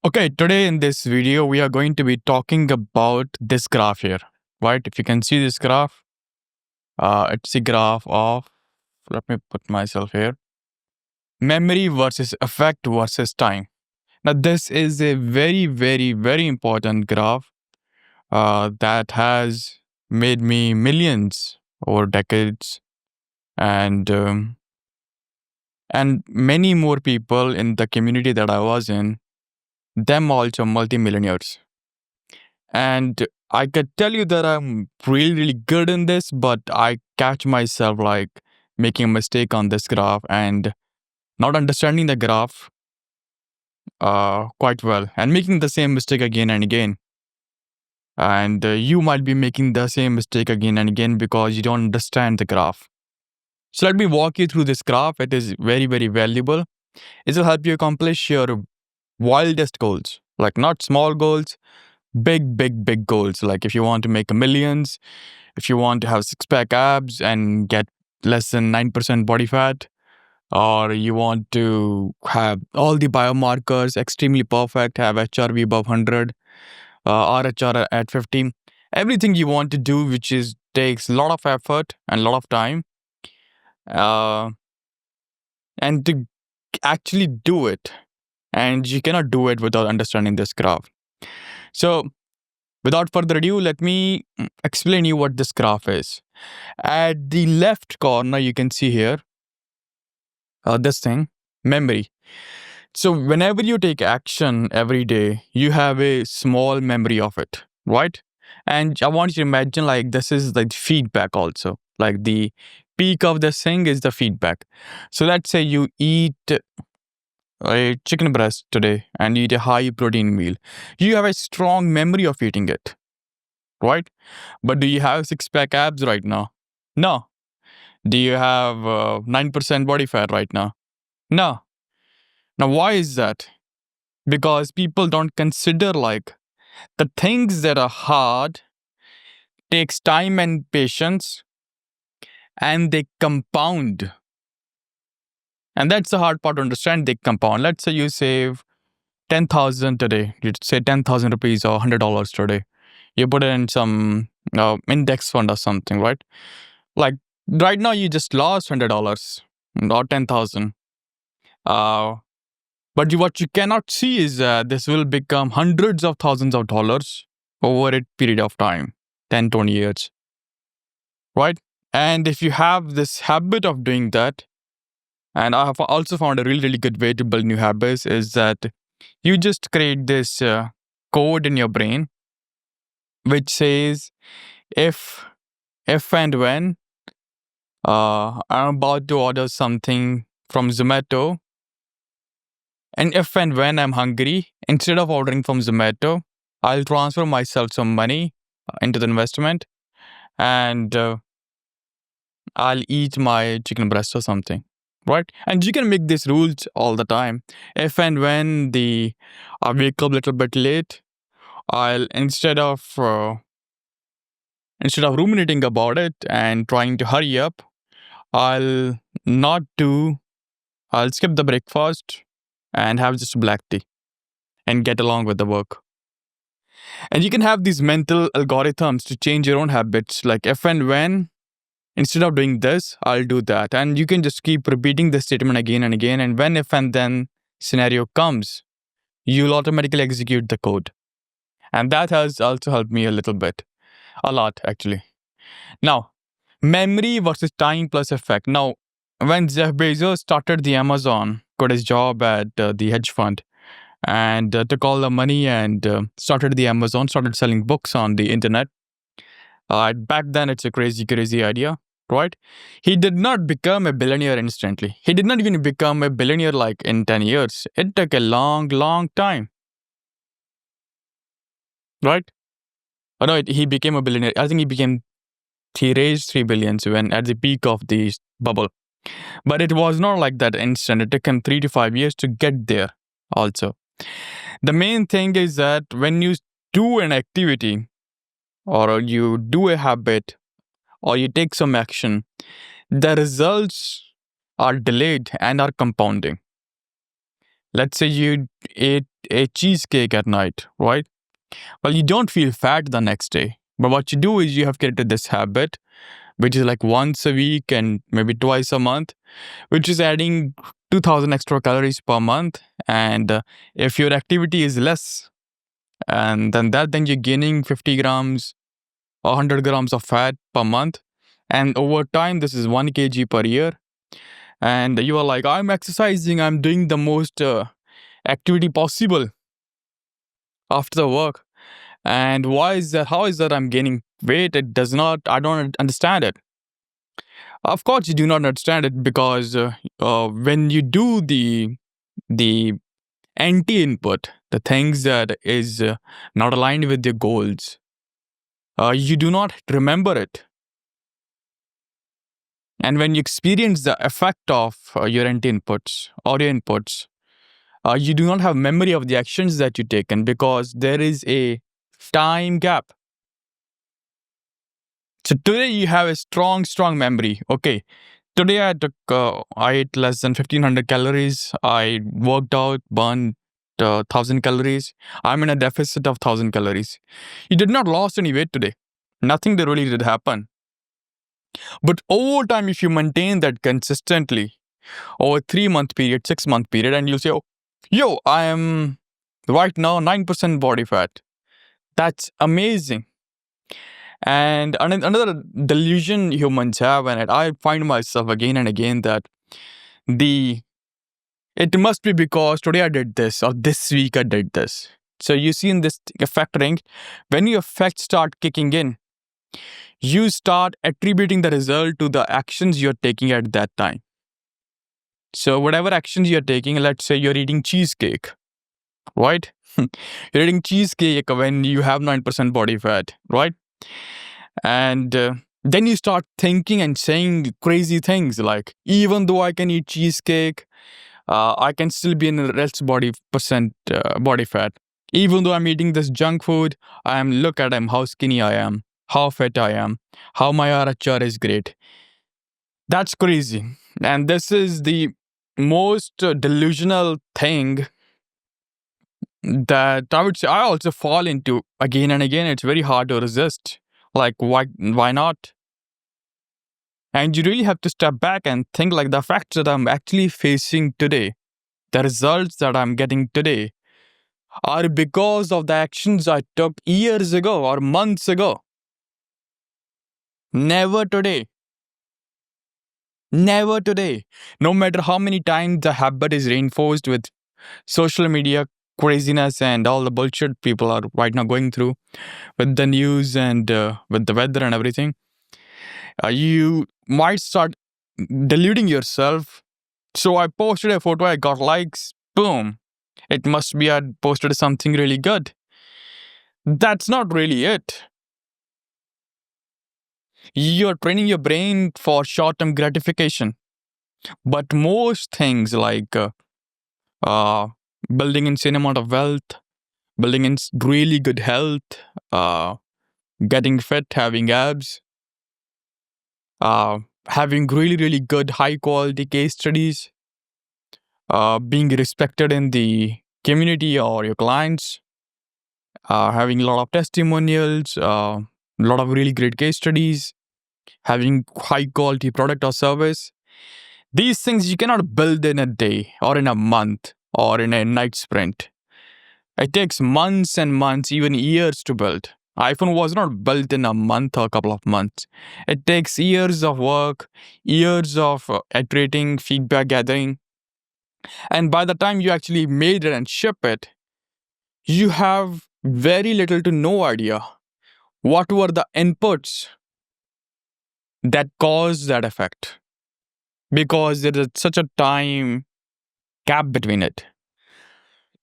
Okay, today in this video, we are going to be talking about this graph here, right? If you can see this graph, it's a graph of, let me put myself here, memory versus effect versus time. Now, this is a very, very, very important graph that has made me millions over decades and many more people in the community that I was in, them also multimillionaires. And I could tell you that I'm really, really good in this, but I catch myself like making a mistake on this graph and not understanding the graph quite well and making the same mistake again and again. And you might be making the same mistake again and again because you don't understand the graph. So let me walk you through this graph. It is very, very valuable. It will help you accomplish your wildest goals, like not small goals, big, big, big goals. Like if you want to make millions, if you want to have six-pack abs and get less than 9% body fat, or you want to have all the biomarkers extremely perfect, have HRV above 100, RHR at 50, everything you want to do, which is takes a lot of effort and a lot of time, uh, and to actually do it. And you cannot do it without understanding this graph. So without further ado, let me explain you what this graph is. At the left corner, you can see here, this thing, memory. So whenever you take action every day, you have a small memory of it, right? And I want you to imagine like this is like feedback also. Like the peak of this thing is the feedback. So let's say you eat a chicken breast today and eat a high protein meal. You have a strong memory of eating it, right? But do you have six-pack abs right now? No. Do you have 9% body fat right now? No. Now, why is that? Because people don't consider like the things that are hard takes time and patience and they compound. And that's the hard part to understand. They compound. Let's say you save 10,000 today. You say 10,000 rupees or $100 today. You put it in some index fund or something, right? Like right now, you just lost $100 or 10,000. But what you cannot see is this will become hundreds of thousands of dollars over a period of time, 10, 20 years, right? And if you have this habit of doing that, and I have also found a really, really good way to build new habits is that you just create this code in your brain which says if and when I'm about to order something from Zomato, and if and when I'm hungry, instead of ordering from Zomato, I'll transfer myself some money into the investment and I'll eat my chicken breast or something, right? And you can make these rules all the time. If and when I wake up a little bit late, I'll instead of ruminating about it and trying to hurry up, I'll not do. I'll skip the breakfast and have just black tea and get along with the work. And you can have these mental algorithms to change your own habits, like if and when, instead of doing this, I'll do that. And you can just keep repeating the statement again and again. And when if and then scenario comes, you'll automatically execute the code. And that has also helped me a little bit, a lot actually. Now, memory versus time plus effect. Now, when Jeff Bezos started the Amazon, got his job at the hedge fund, and took all the money and started the Amazon, started selling books on the internet. Back then, it's a crazy, crazy idea, right? He did not become a billionaire instantly. He did not even become a billionaire like in 10 years. It took a long, long time, right? Oh, no, he became a billionaire. I think he raised 3 billion when at the peak of the bubble. But it was not like that instant. It took him 3 to 5 years to get there also. The main thing is that when you do an activity or you do a habit or you take some action, the results are delayed and are compounding. Let's say you ate a cheesecake at night, right? Well, you don't feel fat the next day. But what you do is you have created this habit, which is like once a week and maybe twice a month, which is adding 2000 extra calories per month. And if your activity is less, and then you're gaining 50 grams or 100 grams of fat per month. And over time, this is 1 kg per year. And you are like, I'm exercising, I'm doing the most activity possible after the work. And why is that? How is that I'm gaining weight? It does not, I don't understand it. Of course, you do not understand it because when you do the anti-input, the things that is not aligned with your goals, you do not remember it. And when you experience the effect of your anti-inputs or your inputs, you do not have memory of the actions that you taken because there is a time gap. So today you have a strong memory. Okay, today I ate less than 1500 calories. I worked out, burned 1000 calories. I'm in a deficit of 1000 calories. You did not lose any weight today. Nothing that really did happen. But over time, if you maintain that consistently over 3 month period, 6 month period, and you'll say, oh, yo, I am right now 9% body fat. That's amazing. And another delusion humans have, and I find myself again and again that the it must be because today I did this or this week I did this. So you see in this factoring, when your effects start kicking in, you start attributing the result to the actions you're taking at that time. So whatever actions you're taking, let's say you're eating cheesecake, right? You're eating cheesecake when you have 9% body fat, right? And then you start thinking and saying crazy things like, even though I can eat cheesecake, I can still be in a less body fat. Even though I'm eating this junk food, look at how skinny I am, how fat I am, how my RHR is great. That's crazy. And this is the most delusional thing that I would say I also fall into again and again. It's very hard to resist. Like, why not? And you really have to step back and think like the facts that I'm actually facing today, the results that I'm getting today, are because of the actions I took years ago or months ago. Never today. Never today. No matter how many times the habit is reinforced with social media craziness and all the bullshit people are right now going through with the news and with the weather and everything, you might start deluding yourself. So I posted a photo, I got likes, boom. It must be I posted something really good. That's not really it. You're training your brain for short term gratification. But most things like uh, building in amount of wealth, building in really good health, uh, getting fit, having abs, having really good high quality case studies, being respected in the community or your clients, having a lot of testimonials, a lot of really great case studies, having high quality product or service. These things you cannot build in a day or in a month or in a night sprint. It takes months and months, even years to build. iPhone was not built in a month or a couple of months. It takes years of work, years of iterating, feedback gathering. And by the time you actually made it and ship it, you have very little to no idea what were the inputs that caused that effect. Because there is such a time gap between it.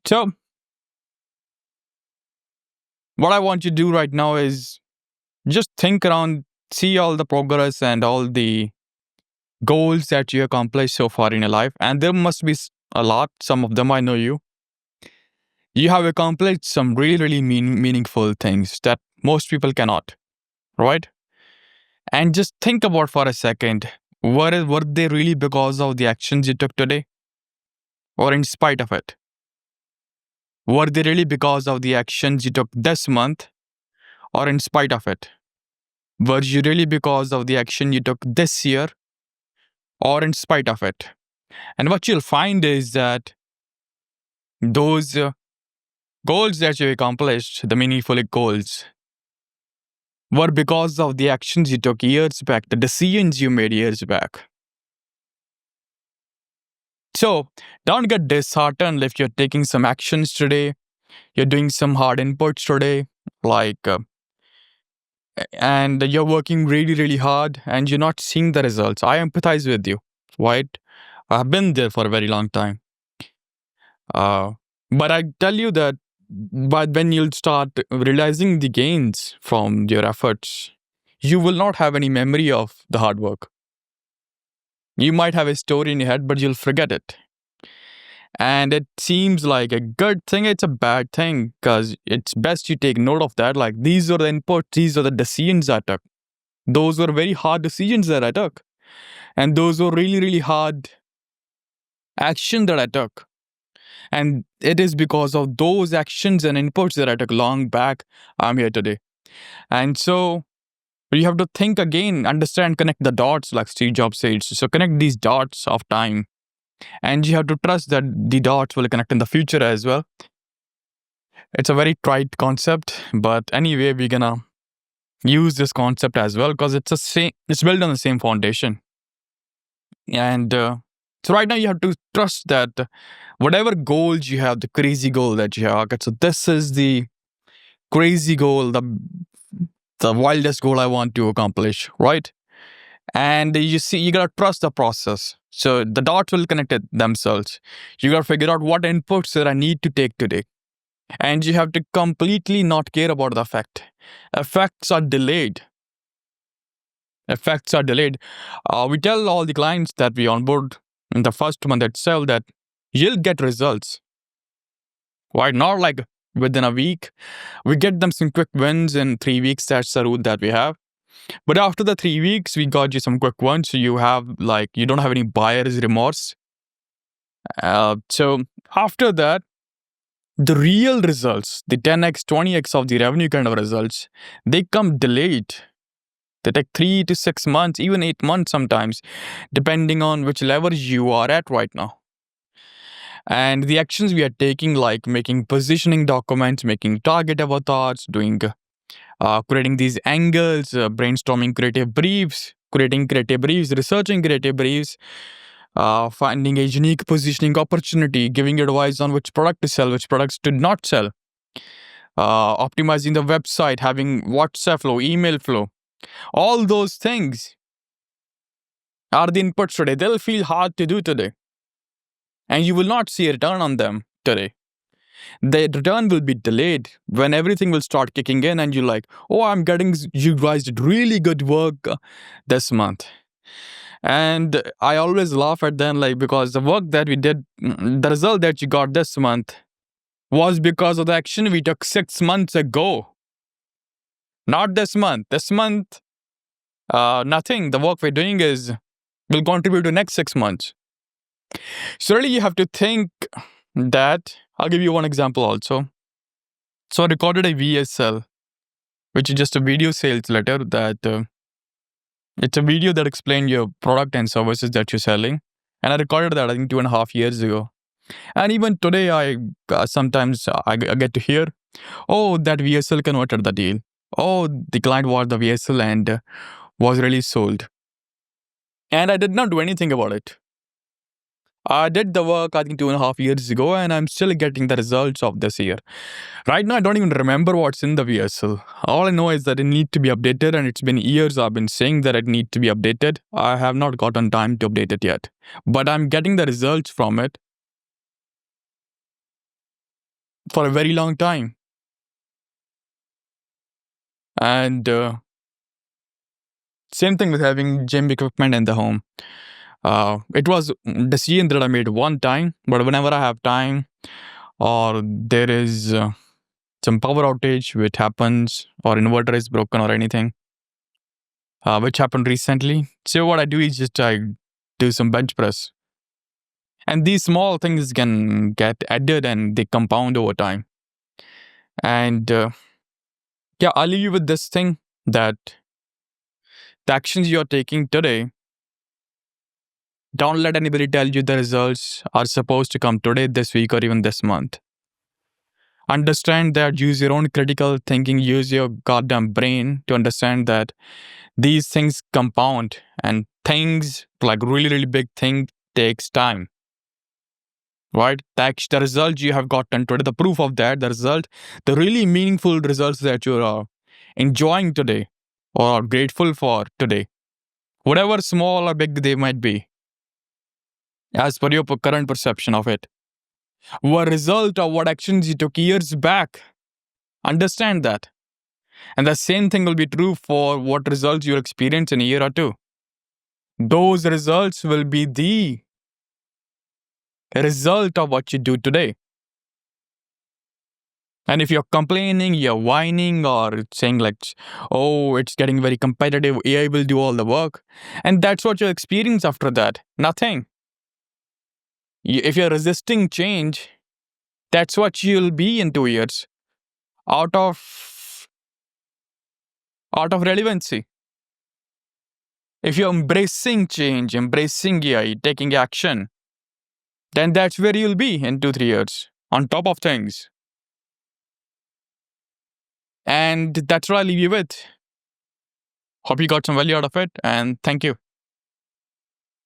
So, what I want you to do right now is just think around, see all the progress and all the goals that you accomplished so far in your life. And there must be a lot. Some of them I know you. You have accomplished some really meaningful things that most people cannot, right? And just think about for a second, were they really because of the actions you took today? or in spite of it? Were they really because of the actions you took this month or in spite of it? Were you really because of the action you took this year or in spite of it? And what you'll find is that those goals that you accomplished, the meaningful goals, were because of the actions you took years back, the decisions you made years back. So don't get disheartened if you're taking some actions today, you're doing some hard inputs today, and you're working really, really hard and you're not seeing the results. I empathize with you, right? I've been there for a very long time. But I tell you that, but when you'll start realizing the gains from your efforts, you will not have any memory of the hard work. You might have a story in your head, but you'll forget it. And it seems like a good thing, it's a bad thing, because it's best you take note of that. Like, these are the inputs, these are the decisions I took. Those were very hard decisions that I took. And those were really, really hard action that I took. And it is because of those actions and inputs that I took long back, I'm here today. And so you have to think again, understand, connect the dots, like Steve Jobs says. So connect these dots of time. And you have to trust that the dots will connect in the future as well. It's a very trite concept, but anyway, we're gonna use this concept as well because it's built on the same foundation. And so right now you have to trust that whatever goals you have, the crazy goal that you have, okay, so this is the crazy goal, the wildest goal I want to accomplish, right? And you see, you gotta trust the process. So the dots will connect it themselves. You gotta figure out what inputs that I need to take today. And you have to completely not care about the effect. Effects are delayed. Effects are delayed. We tell all the clients that we onboard in the first month itself that you'll get results. Why not like within a week? We get them some quick wins in 3 weeks. That's the rule that we have. But after the 3 weeks, we got you some quick ones. So you don't have any buyer's remorse. So after that, the real results, the 10x, 20x of the revenue kind of results, they come delayed. They take 3 to 6 months, even 8 months sometimes, depending on which level you are at right now. And the actions we are taking, like making positioning documents, making target avatars, creating these angles, brainstorming creative briefs, researching creative briefs, finding a unique positioning opportunity, giving advice on which product to sell, which products to not sell, optimizing the website, having WhatsApp flow, email flow. All those things are the inputs today. They'll feel hard to do today. And you will not see a return on them today. The return will be delayed when everything will start kicking in and you're like, oh, you guys did really good work this month. And I always laugh at them, like, because the work that we did, the result that you got this month was because of the action we took 6 months ago. Not this month. This month, nothing. The work we're doing will contribute to next 6 months. So really you have to think that, I'll give you one example also. So I recorded a VSL, which is just a video sales letter that it's a video that explains your product and services that you're selling. And I recorded that, I think, 2.5 years ago. And even today, I sometimes I get to hear, oh, that VSL converted the deal. Oh, the client bought the VSL and was really sold. And I did not do anything about it. I did the work, I think, 2.5 years ago, and I'm still getting the results of this year. Right now, I don't even remember what's in the VSL. All I know is that it needs to be updated, and it's been years I've been saying that it needs to be updated. I have not gotten time to update it yet. But I'm getting the results from it for a very long time. And same thing with having gym equipment in the home. It was a decision that I made one time, but whenever I have time or there is some power outage which happens or inverter is broken or anything, which happened recently. So what I do is just I do some bench press. And these small things can get added and they compound over time. And yeah, I'll leave you with this thing that the actions you're taking today, don't let anybody tell you the results are supposed to come today, this week, or even this month. Understand that, use your own critical thinking, use your goddamn brain to understand that these things compound and things like really, really big thing takes time. Right? The result you have gotten today, the proof of that, the result, the really meaningful results that you are enjoying today or are grateful for today, whatever small or big they might be, as per your current perception of it, were a result of what actions you took years back. Understand that. And the same thing will be true for what results you'll experience in a year or two. Those results will be the result of what you do today. And if you're complaining, you're whining, or saying, like, oh, it's getting very competitive, AI will do all the work, and that's what you experience after that, nothing. If you're resisting change, that's what you'll be in 2 years, out of relevancy. If you're embracing change, embracing AI, taking action, then that's where you'll be in 2-3 years, on top of things. And that's what I'll leave you with. Hope you got some value out of it, and thank you.